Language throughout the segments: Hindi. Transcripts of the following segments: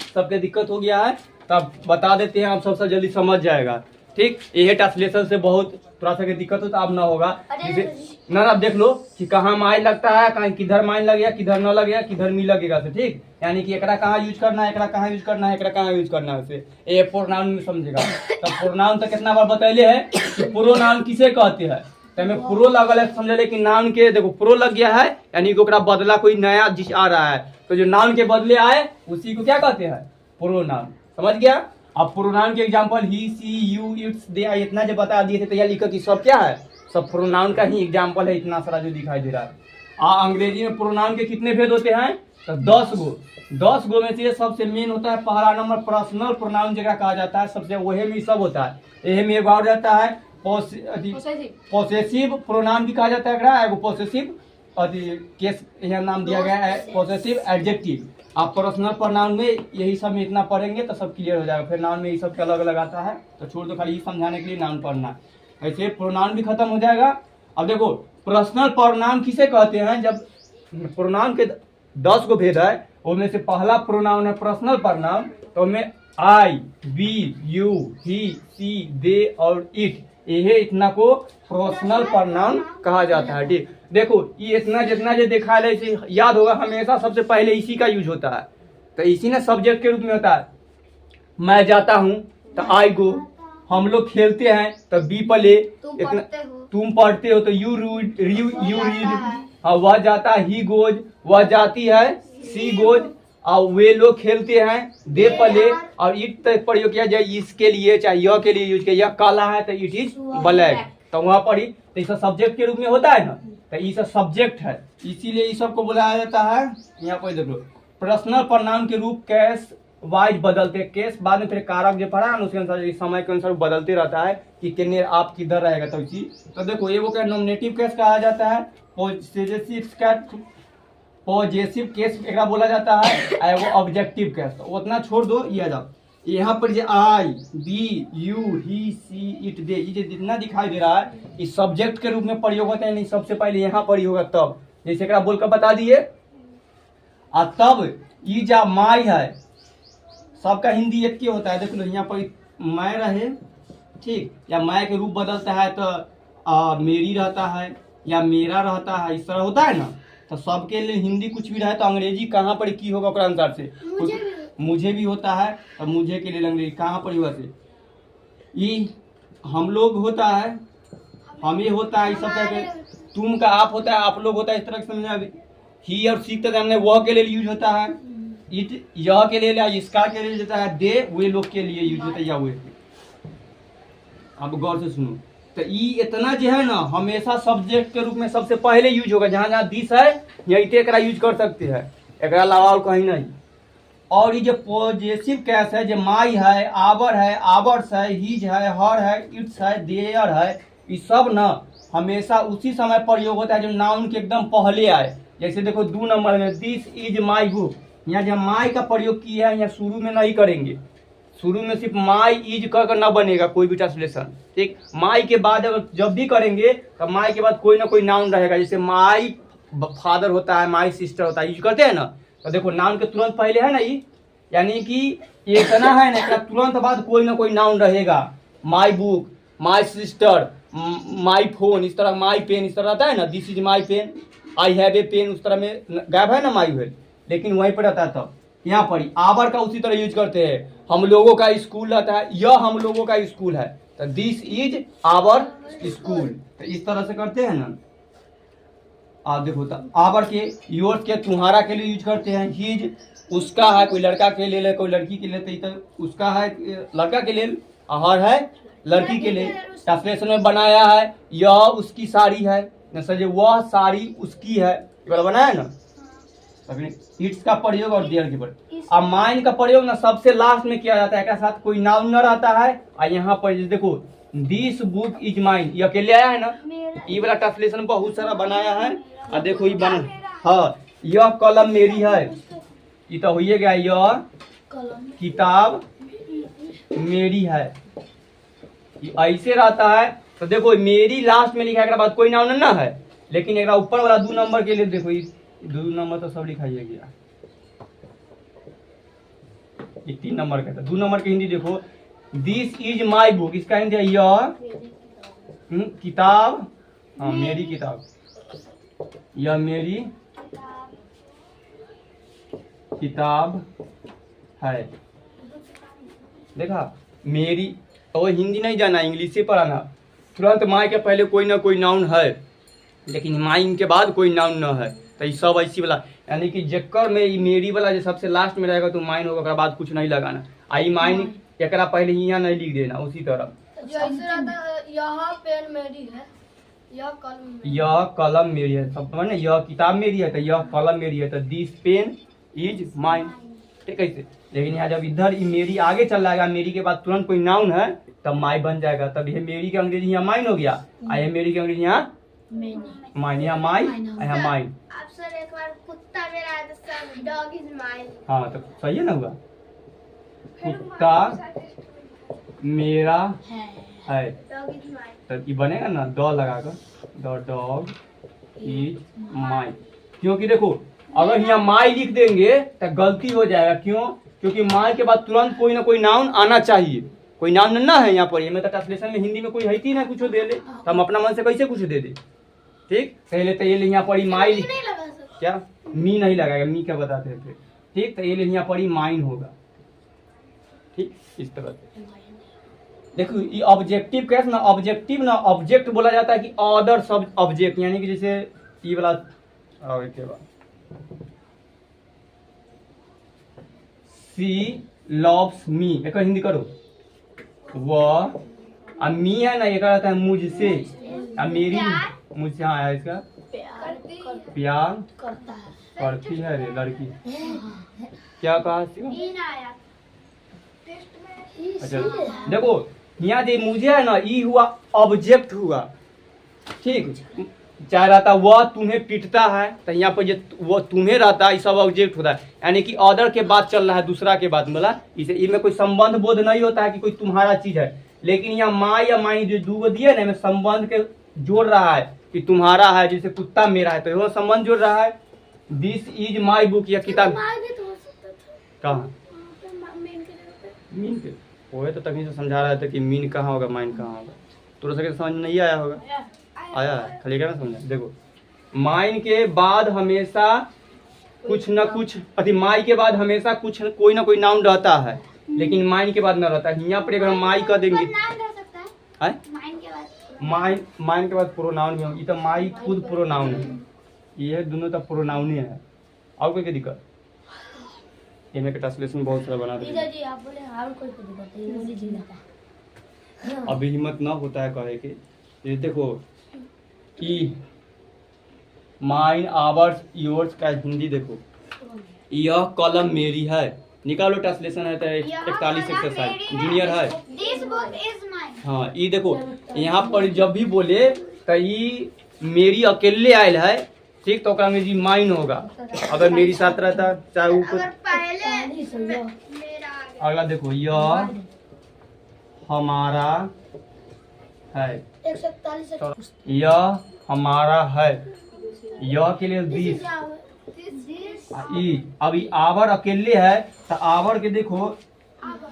सबके दिक्कत हो गया है तब बता देते हैं, आप सबसे जल्दी समझ जाएगा। ठीक, ये ट्रांसलेशन से बहुत थोड़ा सा दिक्कत होता अब ना होगा। ना आप देख लो कि कहाँ माई लगता है, कहीं किधर माई लगेगा, किधर न लगेगा, किधर मी लगेगा से। ठीक, यानी कि एकरा कहाँ यूज करना है, एकरा कहाँ यूज करना है, एकरा कहाँ यूज करना है, उसे ये प्रोनाउन में समझेगा। तो प्रोनाउन तो कितना बार बतैले है कि प्रोनाउन किसे कहते हैं, तो हमें प्रो लगल है समझे कि नाउन के देखो प्रो लग गया है, यानी कि ओकरा बदला कोई नया जिस आ रहा है, तो जो नाउन के बदले आए उसी को क्या कहते हैं, प्रोनाउन। समझ गया। अब प्रोनाउन के example he, she, you, it's, they, इतना जो बता दिए थे तो यह लिखो कि सब क्या है, सब प्रोनाउन का ही एग्जांपल है, इतना सारा जो दिखाई दे रहा है। अंग्रेजी में प्रोनाउन के कितने भेद होते हैं, तो 10 गो। 10 गो में से सबसे मेन होता है पहला नंबर पर्सनल प्रोनाउन जगह कहा जाता है, सबसे वही में सब होता है। यही में एक और रहता है पॉसेसिव प्रोनाउन भी कहा जाता है, एगो पॉसेसिव केस यह नाम दिया गया है, पॉसेसिव एडजेक्टिव। आप पर्सनल प्रोनाउन में यही सब में इतना पढ़ेंगे तो सब क्लियर हो जाएगा, फिर नाउन में ये सब अलग अलग आता है, तो छोड़ दो, खाली समझाने के लिए नाउन पढ़ना। ऐसे प्रोनाउन भी खत्म हो जाएगा। अब देखो पर्सनल प्रोनाउन किसे कहते हैं, जब प्रोनाउन के 10 को भेद है, उनमें से पहला प्रोनाउन है पर्सनल प्रोनाउन, तो उनमें आई, वी, यू, ही, सी, दे और इट, ये इतना को पर्सनल प्रोनाउन कहा जाता है। ठीक, देखो ये इतना जितना जो देखा है इसे याद होगा, हमेशा सबसे पहले इसी का यूज होता है, तो इसी ने सब्जेक्ट के रूप में होता है। मैं जाता हूँ तो आई गो, हम लोग खेलते हैं तो बी प्ले, तुम पढ़ते हो तो यू रीड, हाँ वह जाता है ही गोज, वह जाती है सी गोज, और वे लोग खेलते हैं दे प्ले, और इट प्रयोग किया जाए इसके लिए, चाहे यह के लिए यूज किया, यह काला है तो इट इज ब्लैक, तो वहाँ पर तो इस सब्जेक्ट के रूप में होता है ना, तो ये सब सब्जेक्ट है, इसीलिए इस सब को बुलाया जाता है। यहाँ पर देखो पर्सनल प्रोनाउन के रूप केस वाइज बदलते, केस बाद में फिर कारक जो पढ़ा है उसके अनुसार समय के अनुसार बदलते रहता है कि कितने आप किधर रहेगा, तो इसी तो देखो ये वो क्या नॉमिनेटिव केस कहा जाता है, पॉजेसिव केस एक बोला जाता है, वो ऑब्जेक्टिव केस, तो उतना छोड़ दो। ये जाओ यहाँ पर जो I, we, you, he, she, it, they, ये जितना दिखाई दे रहा है इस सब्जेक्ट के रूप में प्रयोग होता है, नहीं सबसे पहले यहाँ पर ही होगा तब, जैसे एक बोलकर बता दिए। और तब ये जो माई है सबका हिंदी एक ही होता है, देख लो यहाँ पर मैं रहे, ठीक, या मैं के रूप बदलता है तो मेरी रहता है या मेरा रहता है, इस तरह होता है ना, तो सबके लिए हिंदी कुछ भी रहे तो अंग्रेजी कहाँ पर की होगा उसके अनुसार से, मुझे भी होता है और मुझे के लिए अंग्रेजी कहाँ पर हुआ से, ये हम लोग होता है, हमें होता है, इस सब का तुम का आप होता है, आप लोग होता है, इस तरह से समझा। ही और सी तक हमने वह के लिए यूज होता है, इट यह के लिए, इसका के लिए होता है, दे वे लोग के लिए यूज होता है, या वे। अब गौर से सुनो, तो ये इतना जो है ना हमेशा सब्जेक्ट के रूप में सबसे पहले यूज होगा, जहाँ जहाँ दिस है यही एक यूज कर सकते हैं, एक अलावा और कहीं नहीं। और ये जो पॉजेसिव केस है, जो माई है, आवर है, आवर्स है, हीज है, हर है, इट्स है, देयर है, ये सब ना हमेशा उसी समय प्रयोग होता है जो नाउन के एकदम पहले आए। जैसे देखो 2 नंबर में दिस इज माई बुक, यहाँ जब माई का प्रयोग किया है, यहाँ शुरू में नहीं करेंगे, शुरू में सिर्फ माई इज कर ना बनेगा कोई भी ट्रांसलेशन। ठीक, माई के बाद अगर जब भी करेंगे तो माई के बाद कोई ना कोई नाउन रहेगा, जैसे माई फादर होता है, माई सिस्टर होता है, यूज करते हैं ना, तो देखो नाउन के तुरंत पहले है ना ये, यानी कि ये इतना है ना, तुरंत बाद कोई ना कोई नाउन रहेगा, my book, my sister, my phone, इस तरह माई पेन, इस तरह रहता है ना, this is my pen, I have a pen, उस तरह में गायब है ना माई वेल, लेकिन वहीं पर रहता है। तब यहाँ पर आवर का उसी तरह यूज करते हैं, हम लोगों का स्कूल रहता है, यह हम लोगों का स्कूल है, तो दिस इज आवर स्कूल, तो इस तरह से करते हैं ना। आप देखो तो आवर के योर्स के तुम्हारा के लिए यूज करते हैं, हिज उसका है, कोई लड़का के लिए, कोई लड़की के लिए, तो उसका है लड़का के लिए, हर है लड़की के लिए। ट्रांसलेशन में बनाया है यह उसकी साड़ी है, जैसे वह साड़ी उसकी है, बनाया ना। इट्स का प्रयोग और देयर के प्रयोग, अब माइन का प्रयोग ना सबसे लास्ट में किया जाता है, एक साथ कोई नाउन न रहता है। और यहाँ पर देखो दिस बुक इज माइन, ये अकेले आया है ना, ये वाला ट्रांसलेशन बहुत सारा बनाया है। और देखो ये बना, हाँ यह कलम मेरी है, ये तो हो गया, यह किताब मेरी है, ये ऐसे रहता है। तो देखो मेरी लास्ट में लिखा है, बाद कोई नाउन ना है, लेकिन एक ऊपर वाला 2 नंबर के लिए देखो 2 नंबर तो सब लिखा ही गया। ये 3 नंबर का था। 2 नंबर की हिंदी देखो, दिस इज माई बुक, इसका हिंदी है यह किताब, हाँ मेरी किताब, यह मेरी किताब है। देखा मेरी, तो हिंदी नहीं जाना, इंग्लिश से पढ़ाना। तुरंत माई के पहले कोई ना कोई नाउन है, लेकिन माई के बाद कोई नाउन न है, तो ये सब ऐसी वाला, यानी कि जेकर में मेरी वाला जो सबसे लास्ट में रहेगा तो माइन होगा, बाद कुछ नहीं लगाना। आई माइन एकरा पहले यहाँ नहीं लिख देना, उसी तरह यह पेन मेरी है, यह कलम मेरी है, सब समझ ना, यह किताब मेरी है तो यह कलम मेरी है, तो दिस पेन इज माइन। ठीक है, लेकिन यहाँ जब इधर मेरी आगे चल जाएगा, मेरी के बाद तुरंत कोई नाउन है तब माई बन जाएगा, तब ये मेरी के अंग्रेजी यहाँ माइन हो गया, ये मेरी के अंग्रेजी यहाँ माइन, यहाँ माई यहाँ माइन। सर एक बार कुत्ता मेरा है तो सर डॉग इज माइन। हाँ तो सही है ना हुआ, कुत्ता मेरा है, डॉग इज माइन, तो ये बनेगा ना द लगाकर, द डॉग इज माइन। क्योंकि देखो अगर यहाँ माई लिख देंगे तो गलती हो जाएगा, क्यों? क्योंकि माई के बाद तुरंत कोई ना कोई नाउन आना चाहिए, कोई नाउन ना है यहाँ पर, ये में तो ट्रांसलेशन में हिंदी में कोई है ही ना कुछ दे ले, तो हम अपना मन से कैसे कुछ दे दे। ठीक, पहले तो ये यहाँ पड़ी माई लिख, क्या मी नहीं लगाएगा, मी क्या बताते थे। ठीक, तो ये यहाँ पड़ी माइन होगा। ठीक, इस तरह से देखो ये ऑब्जेक्टिव कैसे ना, ऑब्जेक्टिव ना ऑब्जेक्ट बोला जाता है कि अदर सब ऑब्जेक्ट, यानी कि जैसे ये वाला के बाद सी लव्स मी, एक हिंदी करो, वह मी है ना, एक रहता है मुझसे, मेरी मुझसे, हाँ है इसका प्यार करती है रे लड़की। क्या कहा? अच्छा देखो यहाँ जो मुझे है ना, ये हुआ ऑब्जेक्ट हुआ। ठीक, चाहे रहता वह तुम्हें पीटता है, तो यहाँ पर ये वो तुम्हें रहता है, ये सब ऑब्जेक्ट होता है, यानी कि ऑर्डर के बाद चल रहा है, दूसरा के बाद बोला, इसे इनमें कोई संबंध बोध नहीं होता है कि कोई तुम्हारा चीज है। लेकिन यहाँ माँ या माई जो दो दिए ना, संबंध के जोड़ रहा है कि तुम्हारा है, जैसे कुत्ता मेरा है, तो यह संबंध जोड़ रहा है। दिस इज माई बुक, या किताब कहाँ मीन के वो तो तभी से समझा रहा था कि मीन कहाँ होगा माइन कहाँ होगा, तो सके समझ नहीं आया होगा, आया है खाली क्या समझा। देखो माइन के बाद हमेशा कुछ न कुछ, अति माई के बाद हमेशा कुछ कोई ना कोई नाउन रहता है, लेकिन माइन के बाद न रहता है। यहाँ पर अगर हम माई कर देंगे, माइन के बाद प्रोनाउन भी होगी, तो माई खुद प्रोनाउन है, ये दोनों तो प्रोनाउन ही है। और कोई दिक्कत? इनमें का ट्रांसलेशन बहुत सारा बना देंगे। अभी हिम्मत ना होता है कहे के, ये देखो कि माइन आवर्स योर्स का हिंदी देखो, यह कलम मेरी है, निकालो ट्रांसलेशन है तो 41 एक्सरसाइज जूनियर है। हाँ ये देखो यहाँ पर जब भी बोले तो ये मेरी अकेले आयल है, ठीक, तो अंग्रेजी माइन होगा। अगर मेरी साथ रहता चाहे ऊपर, अगला देखो यह हमारा है, यह हमारा है, यह के लिए दिस, अब आवर अकेले है तो आवर के देखो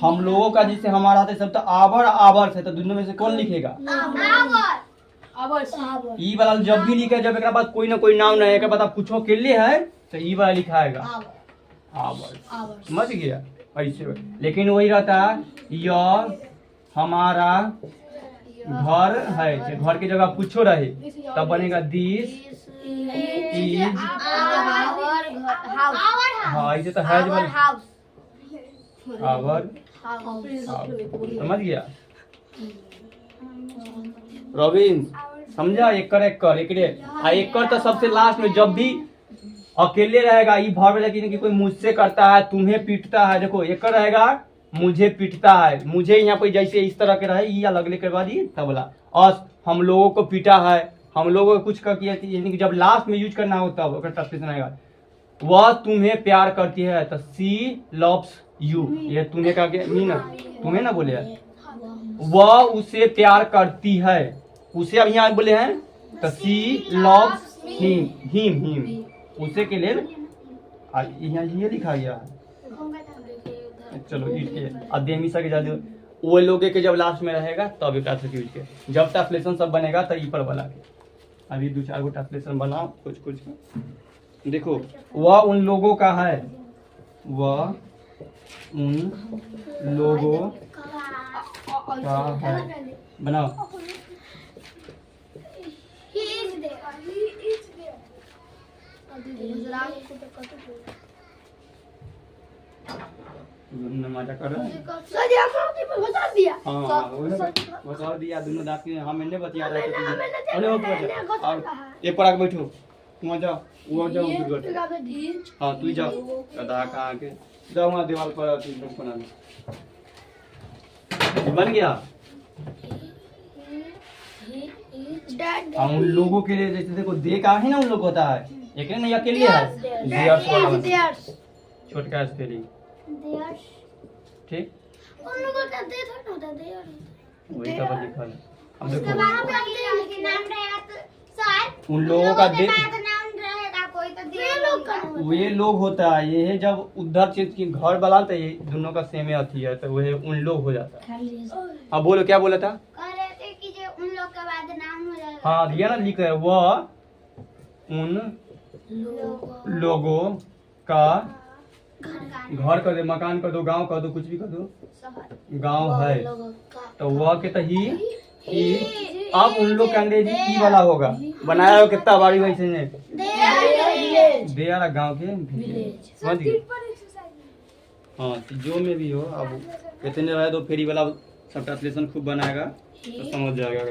हम लोगों का जैसे हमारा है सब, तो आवर आवर्स है, तो दोनों में से कौन लिखेगा? ई वाला जब भी लिखे, जब एक बाद कोई ना कोई नाम नहीं है, बाद आप कुछ अकेले है तो ई वाला लिखाएगा आवर्स, समझ गया ऐसे। लेकिन वही रहता है यह हमारा घर है, घर की जगह कुछ रहे तब बनेगा दिस इज, हाँ ऐसे तो है आवर, समझ गया रविन? समझा? एक तो सबसे लास्ट में जब भी अकेले रहेगा ये भर, लेकिन कि कोई मुझसे करता है, तुम्हें पीटता है, देखो एक रहेगा मुझे पीटता है, मुझे यहाँ पे जैसे इस तरह के रहे, ये अलग के बाद ये तबला, और हम लोगों को पीटा है, हम लोगों को कुछ कर किया, यानी कि जब लास्ट में यूज करना हो तब ट्रांसलेशन आएगा। वह तुम्हें प्यार करती है, तो सी लव्स यू, ये तुम्हें का मीन तुम्हें ना बोले है, वह उसे प्यार करती है, उसे अब यहाँ बोले हैं तो सी लव्स हिम, उसे के लिए यहाँ ये लिखा गया है, चलो ईट के आदि हमेशा के ज्यादा वो लोगे के जब लास्ट में रहेगा तब एक यूज के जब ट्रांसलेशन सब बनेगा तो ई पर वाला के अभी 2-4 गो ट्रांसलेशन बनाओ कुछ कुछ देखो वह उन लोगों का है वह उन लोगों का है बनाओ He is there. He is there. मजा कर रहे हैं बता दिया हाँ बता दिया दोनों दांत के हम मैंने बतिया रहे थे अरे हो बचा और एक पर आके बैठो वहाँ जाओ वो जाओ हाँ तू ही जाओ गधा कहाँ के जाओ वहाँ दीवार पर बना दो बन गया हम उन लोगों के लिए जैसे देखो दे का है ना उन लोग होता है एक नहीं अकेले है Theirs. छोटका इसके लिए Theirs. ठीक उन लोगों का दे थोड़ा होता theirs. वही तो लिखा है अब उसके देखो बाद पे नाम रहेगा तो शायद उन लोगों का दे नाम रहेगा कोई तो दे लोग का ये लोग होता है ये है जब उधर चीज की घर वाला तो ये दोनों का सेम अथी है तो वह उन लोग हो जाता है अब बोलो क्या बोला था कह रहे थे कि जो उन लोग के बाद नाम हो जाएगा हाँ दिया ना लिखा है वह उन लोगों का घर कर दो मकान कर दो गांव कर दो कुछ भी कर दो गांव है तो वह के तो ही अब उन लोग का अंग्रेजी ई वाला होगा बनाया हो कितना बारी वैसे ने दे वाला गांव के समझ गए हाँ तो जो में भी हो अब कितने रहे तो फेरी वाला सब ट्रांसलेशन खूब बनाएगा तो समझ जाएगा